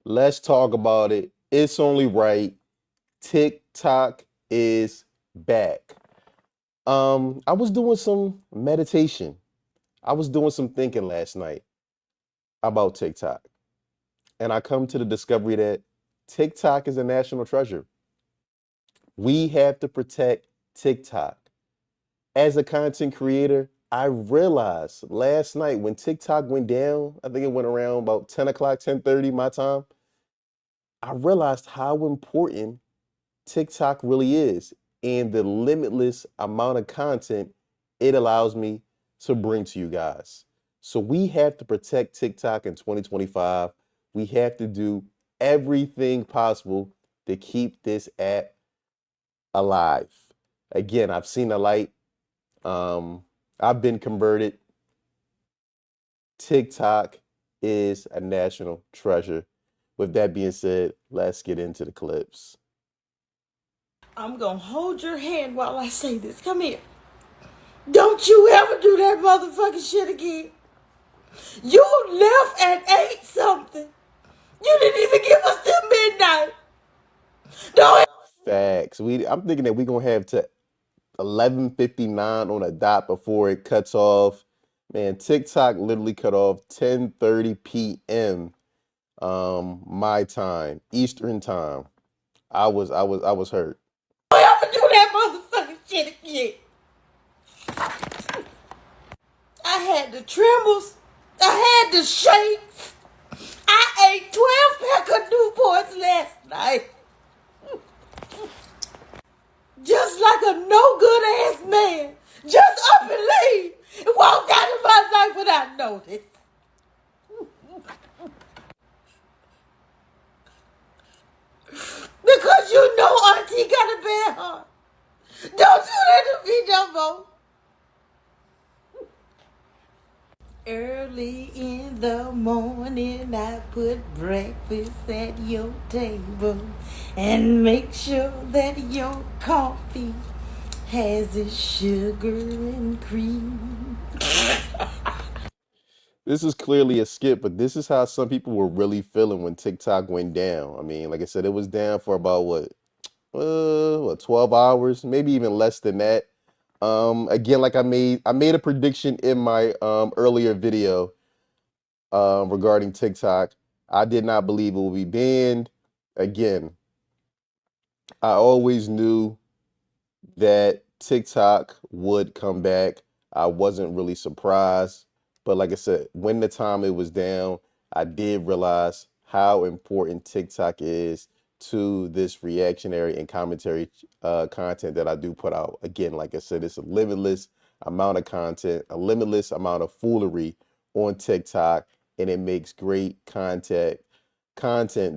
Let's talk about it. It's only right. TikTok is back. I was doing some meditation. I was doing some thinking last night about TikTok, and I come to the discovery that TikTok is a national treasure. We have to protect TikTok. As a content creator, I realized last night when TikTok went down, I think it went around about 10 o'clock, 10:30 my time. I realized how important TikTok really is and the limitless amount of content it allows me to bring to you guys. So we have to protect TikTok in 2025. We have to do everything possible to keep this app alive. Again, I've seen the light. Um, I've been converted. TikTok is a national treasure. With that being said, let's get into the clips. I'm gonna hold your hand while I say this. Come here. Don't you ever do that motherfucking shit again. You left at 8 something. You didn't even give us till midnight. Don't Facts. I'm thinking that we're gonna have to 11:59 on a dot before it cuts off. Man, TikTok literally cut off 10:30 p.m. My time, Eastern time. I was hurt. ever do that motherfucking shit again. I had the trembles. I had the shakes. I ate 12 pack of Newports last night. Just like a no good ass man. Just up and leave and walk out of my life without notice. Because you know Auntie got a bad heart. Don't do that to me no more. Early in the morning, I put breakfast at your table and make sure that your coffee has its sugar and cream. This is clearly a skip, but this is how some people were really feeling when TikTok went down. I mean, like I said, it was down for about what 12 hours, maybe even less than that. Again, like I made a prediction in my earlier video regarding TikTok. I did not believe it would be banned. Again, I always knew that TikTok would come back. I wasn't really surprised. But like I said, when the time it was down, I did realize how important TikTok is to this reactionary and commentary content that I do put out. Again, like I said, it's a limitless amount of content, a limitless amount of foolery on TikTok, and it makes great content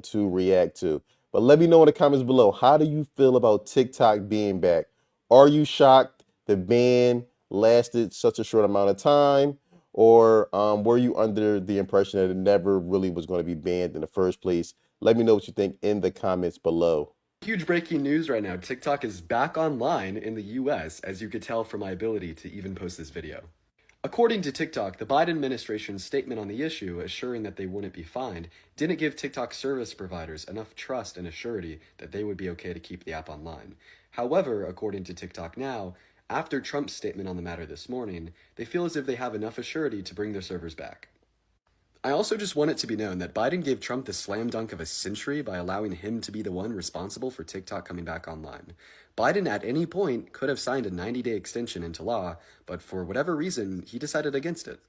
to react to. But let me know in the comments below. How do you feel about TikTok being back? Are you shocked the ban lasted such a short amount of time? Or were you under the impression that it never really was going to be banned in the first place? Let me know what you think in the comments below. Huge breaking news right now. TikTok is back online in the US, as you could tell from my ability to even post this video. According to TikTok, the Biden administration's statement on the issue, assuring that they wouldn't be fined, didn't give TikTok service providers enough trust and assurity that they would be okay to keep the app online. However, according to TikTok now, after Trump's statement on the matter this morning, they feel as if they have enough assurity to bring their servers back. I also just want it to be known that Biden gave Trump the slam dunk of a century by allowing him to be the one responsible for TikTok coming back online. Biden at any point could have signed a 90-day extension into law, but for whatever reason, he decided against it.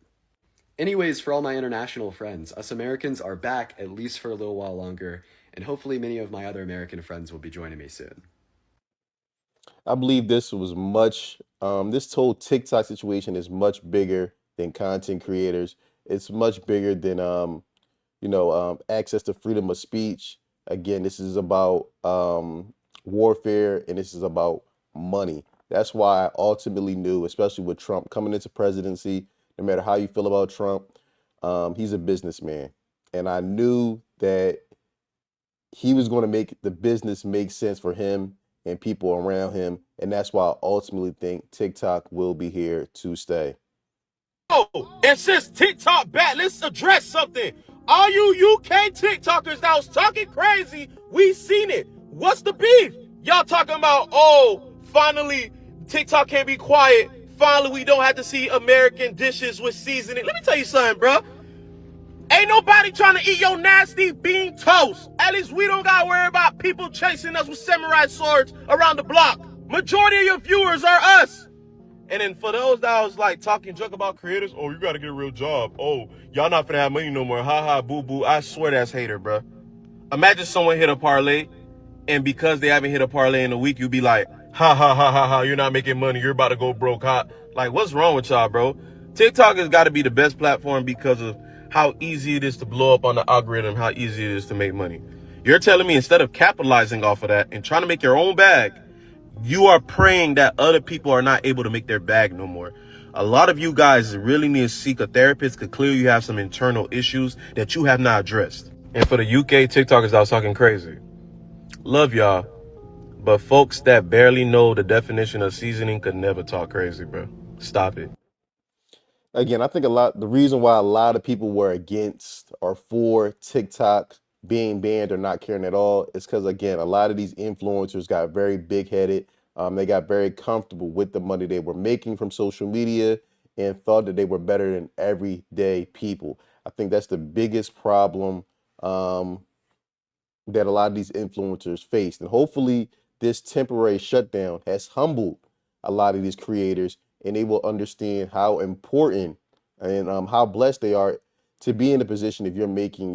Anyways, for all my international friends, us Americans are back at least for a little while longer, and hopefully many of my other American friends will be joining me soon. I believe this whole TikTok situation is much bigger than content creators. It's much bigger than access to freedom of speech. Again, this is about warfare and this is about money. That's why I ultimately knew, especially with Trump coming into presidency, no matter how you feel about Trump, he's a businessman. And I knew that he was going to make the business make sense for him and people around him. And that's why I ultimately think TikTok will be here to stay. And since TikTok back, let's address something. All you UK TikTokers that was talking crazy, we seen it. What's the beef? Y'all talking about, oh, finally TikTok can't be quiet. Finally, we don't have to see American dishes with seasoning. Let me tell you something, bro. Ain't nobody trying to eat your nasty bean toast. At least we don't gotta worry about people chasing us with samurai swords around the block. Majority of your viewers are us. And then for those that was like talking junk about creators, oh, you gotta get a real job. Oh, y'all not finna have money no more. Ha ha, boo boo. I swear that's hater, bro. Imagine someone hit a parlay, and because they haven't hit a parlay in a week, you be like, ha ha ha ha ha, you're not making money. You're about to go broke. Ha. Like, what's wrong with y'all, bro? TikTok has got to be the best platform because of how easy it is to blow up on the algorithm, how easy it is to make money. You're telling me instead of capitalizing off of that and trying to make your own bag, you are praying that other people are not able to make their bag no more. A lot of you guys really need to seek a therapist because clearly you have some internal issues that you have not addressed. And for the UK TikTokers that was talking crazy, love y'all, but folks that barely know the definition of seasoning could never talk crazy, bro. Stop it. Again, I think the reason why a lot of people were against or for TikTok being banned or not caring at all is because, again, a lot of these influencers got very big headed. They got very comfortable with the money they were making from social media and thought that they were better than everyday people. I think that's the biggest problem um, that a lot of these influencers faced. And hopefully, this temporary shutdown has humbled a lot of these creators and they will understand how important and how blessed they are to be in a position if you're making,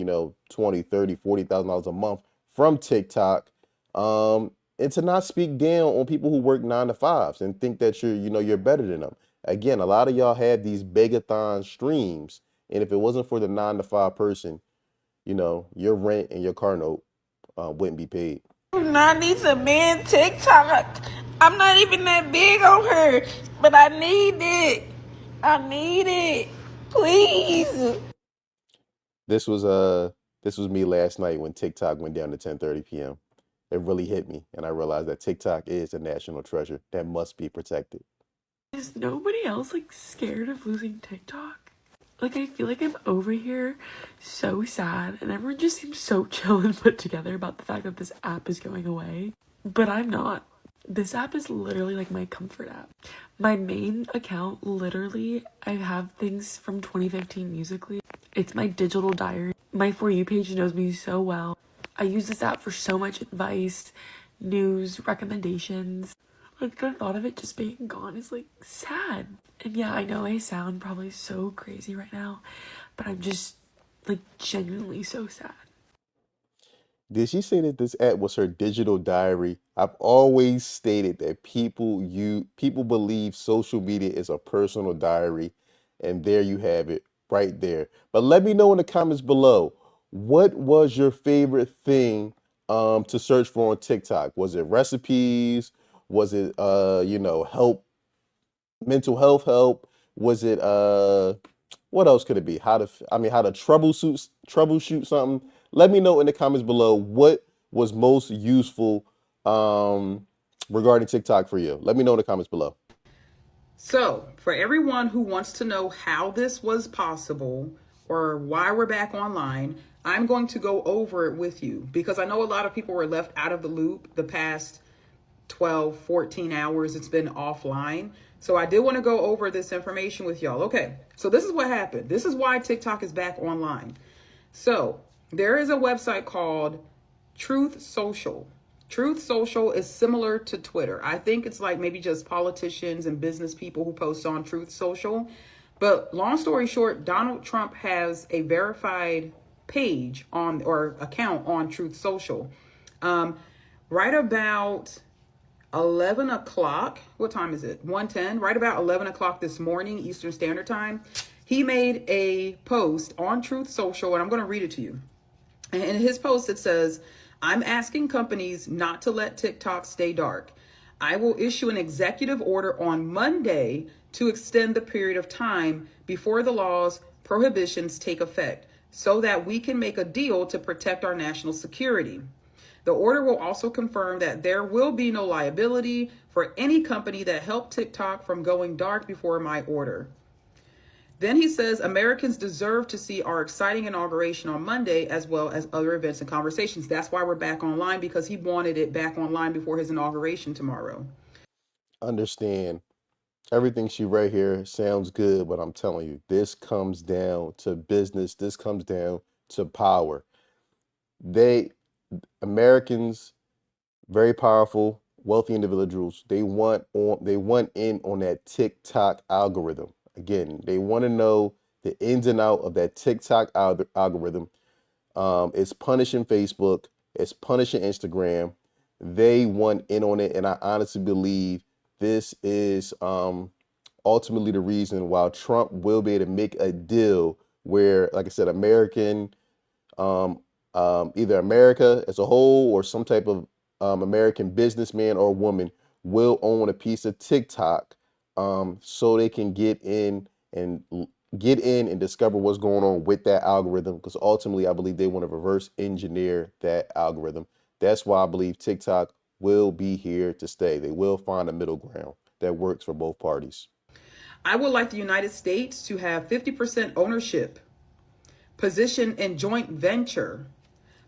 20, 30, $40,000 a month from TikTok. And to not speak down on people who work 9 to 5s and think that you're better than them. Again, a lot of y'all have these begathon streams. And if it wasn't for the 9 to 5 person, your rent and your car note wouldn't be paid. I need some man TikTok. I'm not even that big on her, but I need it. I need it. Please. This was me last night when TikTok went down to 10:30 p.m. It really hit me, and I realized that TikTok is a national treasure that must be protected. Is nobody else like scared of losing TikTok? Like, I feel like I'm over here so sad, and everyone just seems so chill and put together about the fact that this app is going away. But I'm not. This app is literally like my comfort app. My main account, literally, I have things from 2015 Musically. It's my digital diary. My For You page knows me so well. I use this app for so much advice, news, recommendations. Like, the thought of it just being gone is like sad. And yeah, I know I sound probably so crazy right now, but I'm just like genuinely so sad. Did she say that this app was her digital diary? I've always stated that people believe social media is a personal diary, and there you have it right there. But let me know in the comments below, what was your favorite thing to search for on TikTok? Was it recipes? Was it help, mental health help? Was it what else could it be? How to troubleshoot something? Let me know in the comments below what was most useful regarding TikTok for you. Let me know in the comments below. So, for everyone who wants to know how this was possible or why we're back online, I'm going to go over it with you because I know a lot of people were left out of the loop the past 12, 14 hours it's been offline. So I did want to go over this information with y'all. Okay, so this is what happened. This is why TikTok is back online. So there is a website called Truth Social. Truth Social is similar to Twitter. I think it's like maybe just politicians and business people who post on Truth Social. But long story short, Donald Trump has a verified page on or account on Truth Social. Right about 11 o'clock, what time is it? 1:10, right about 11 o'clock this morning, Eastern Standard Time, he made a post on Truth Social, and I'm going to read it to you. And in his post, it says, I'm asking companies not to let TikTok stay dark. I will issue an executive order on Monday to extend the period of time before the law's prohibitions take effect so that we can make a deal to protect our national security. The order will also confirm that there will be no liability for any company that helped TikTok from going dark before my order. Then he says Americans deserve to see our exciting inauguration on Monday, as well as other events and conversations. That's why we're back online, because he wanted it back online before his inauguration tomorrow. Understand, everything she read here sounds good, but I'm telling you, this comes down to business. This comes down to power. They, Americans, very powerful, wealthy individuals, they want in on that TikTok algorithm. Again, they want to know the ins and out of that TikTok algorithm. It's punishing Facebook, it's punishing Instagram. They want in on it, and I honestly believe this is ultimately the reason why Trump will be able to make a deal where, like I said, um, either America as a whole or some type of American businessman or woman will own a piece of TikTok, so they can and get in and discover what's going on with that algorithm. Because ultimately, I believe they want to reverse engineer that algorithm. That's why I believe TikTok will be here to stay. They will find a middle ground that works for both parties. I would like the United States to have 50% ownership position in joint venture.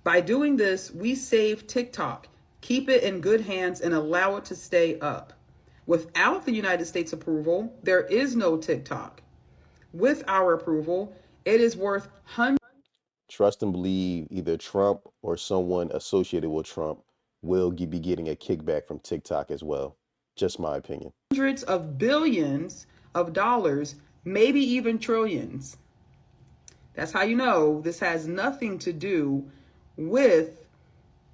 By doing this, we save TikTok, keep it in good hands, and allow it to stay up. Without the United States approval, there is no TikTok. With our approval, it is worth hundreds Trust and believe either Trump or someone associated with Trump will be getting a kickback from TikTok as well. Just my opinion. of billions of dollars, maybe even trillions. That's how you know this has nothing to do with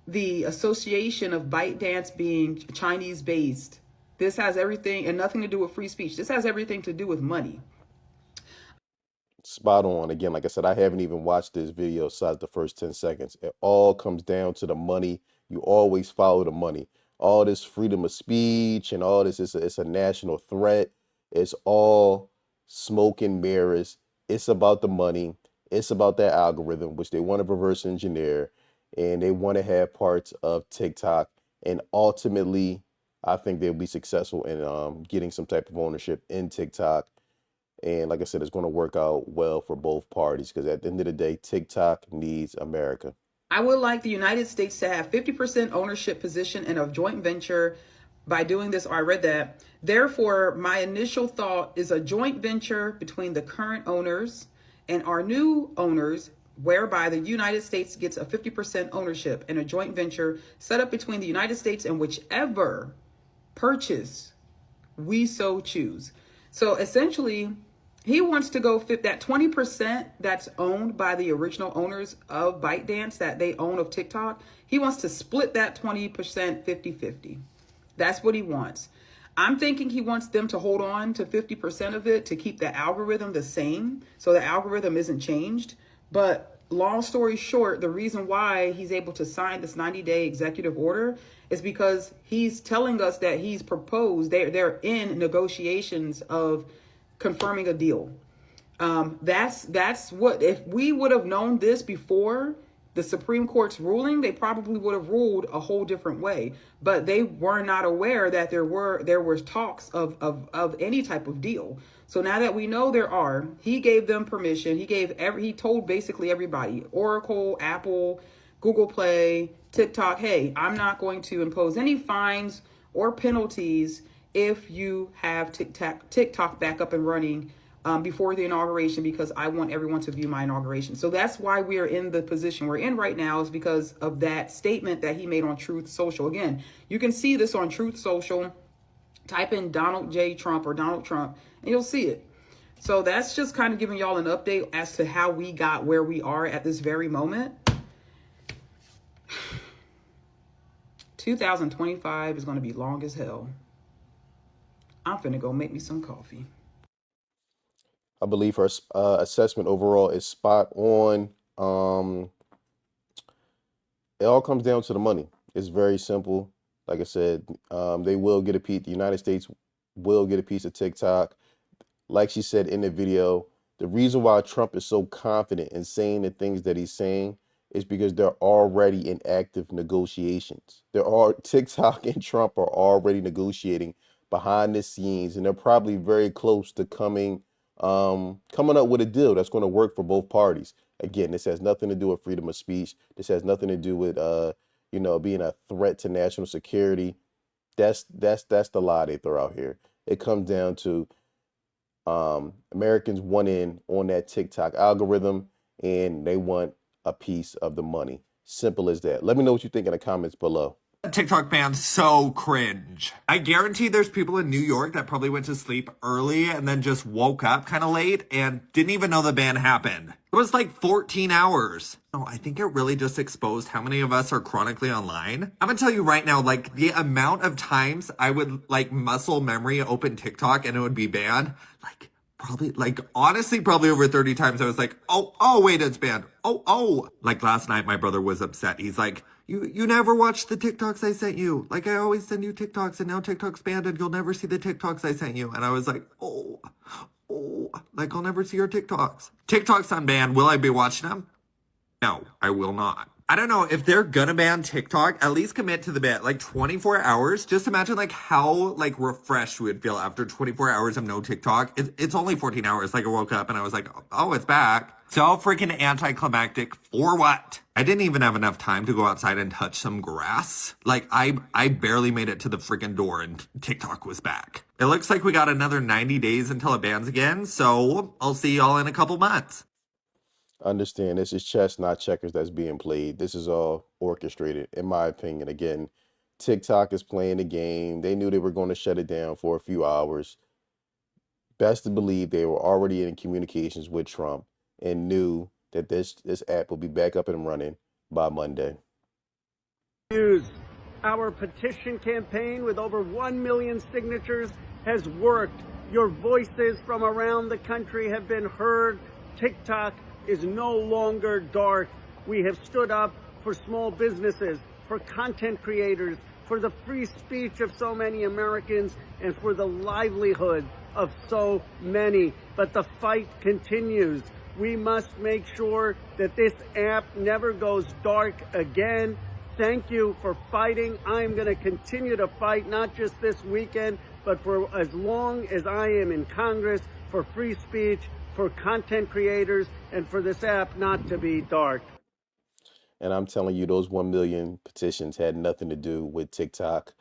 the association of ByteDance being Chinese based. This has everything and nothing to do with free speech. This has everything to do with money. Spot on. Again, like I said, I haven't even watched this video besides the first 10 seconds. It all comes down to the money. You always follow the money. All this freedom of speech and all this is it's a national threat. It's all smoke and mirrors. It's about the money. It's about that algorithm, which they want to reverse engineer, and they want to have parts of TikTok. And ultimately, I think they'll be successful in getting some type of ownership in TikTok. And like I said, it's going to work out well for both parties because at the end of the day, TikTok needs America. I would like the United States to have 50% ownership position in a joint venture. By doing this, I read that. Therefore, my initial thought is a joint venture between the current owners and our new owners, whereby the United States gets a 50% ownership in a joint venture set up between the United States and whichever purchase we so choose. So essentially, he wants to go fit that 20% that's owned by the original owners of ByteDance that they own of TikTok. He wants to split that 20% 50-50. That's what he wants. I'm thinking he wants them to hold on to 50% of it to keep the algorithm the same, so the algorithm isn't changed. But long story short, the reason why he's able to sign this 90-day executive order is because he's telling us that he's proposed, they're in negotiations of confirming a deal. That's what, if we would have known this before the Supreme Court's ruling, they probably would have ruled a whole different way. But they were not aware that there were talks of any type of deal. So now that we know there are, he gave them permission. He told basically everybody, Oracle, Apple, Google Play, TikTok, hey, I'm not going to impose any fines or penalties if you have TikTok back up and running before the inauguration, because I want everyone to view my inauguration. So that's why we are in the position we're in right now, is because of that statement that he made on Truth Social. Again, you can see this on Truth Social. Type in Donald J. Trump or Donald Trump, and you'll see it. So that's just kind of giving y'all an update as to how we got where we are at this very moment. 2025 is going to be long as hell. I'm finna go make me some coffee. I believe her assessment overall is spot on. It all comes down to the money. It's very simple. Like I said, they will get a piece. The United States will get a piece of TikTok. Like she said in the video, the reason why Trump is so confident in saying the things that he's saying is because they're already in active negotiations. TikTok and Trump are already negotiating behind the scenes, and they're probably very close to coming coming up with a deal that's going to work for both parties. Again, this has nothing to do with freedom of speech. This has nothing to do with being a threat to national security. That's the lie they throw out here. It comes down to Americans want in on that TikTok algorithm and they want a piece of the money. Simple as that. Let me know what you think in the comments below. TikTok ban so cringe. I guarantee there's people in New York that probably went to sleep early and then just woke up kind of late and didn't even know the ban happened. It was like 14 hours. No, I think it really just exposed how many of us are chronically online. I'm gonna tell you right now, like the amount of times I would like muscle memory open TikTok and it would be banned, honestly, probably over 30 times I was like, oh, wait, it's banned. Oh. Like last night, my brother was upset. He's like, you never watched the TikToks I sent you. Like I always send you TikToks and now TikTok's banned and you'll never see the TikToks I sent you. And I was like, like I'll never see your TikToks. TikTok's unbanned. Will I be watching them? No, I will not. I don't know if they're gonna ban TikTok, at least commit to the ban. Like 24 hours. Just imagine like how like refreshed we would feel after 24 hours of no TikTok. It's only 14 hours. Like I woke up and I was like, oh, it's back. So freaking anticlimactic for what? I didn't even have enough time to go outside and touch some grass. Like I barely made it to the freaking door and TikTok was back. It looks like we got another 90 days until it bans again. So I'll see y'all in a couple months. Understand this is chess, not checkers that's being played. This is all orchestrated, in my opinion. Again, TikTok is playing the game. They knew they were going to shut it down for a few hours. Best to believe they were already in communications with Trump and knew that this app will be back up and running by Monday. Our petition campaign with over 1 million signatures has worked. Your voices from around the country have been heard. TikTok is no longer dark. We have stood up for small businesses, for content creators, for the free speech of so many Americans, and for the livelihood of so many. But the fight continues. We must make sure that this app never goes dark again. Thank you for fighting. I'm going to continue to fight, not just this weekend, but for as long as I am in Congress, for free speech, for content creators, and for this app not to be dark. And I'm telling you, those 1 million petitions had nothing to do with TikTok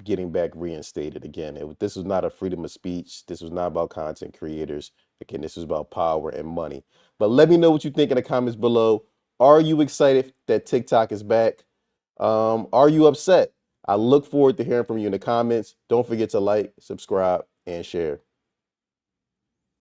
getting back reinstated again. This was not a freedom of speech. This was not about content creators. Again, this was about power and money. But let me know what you think in the comments below. Are you excited that TikTok is back? Are you upset? I look forward to hearing from you in the comments. Don't forget to like, subscribe, and share.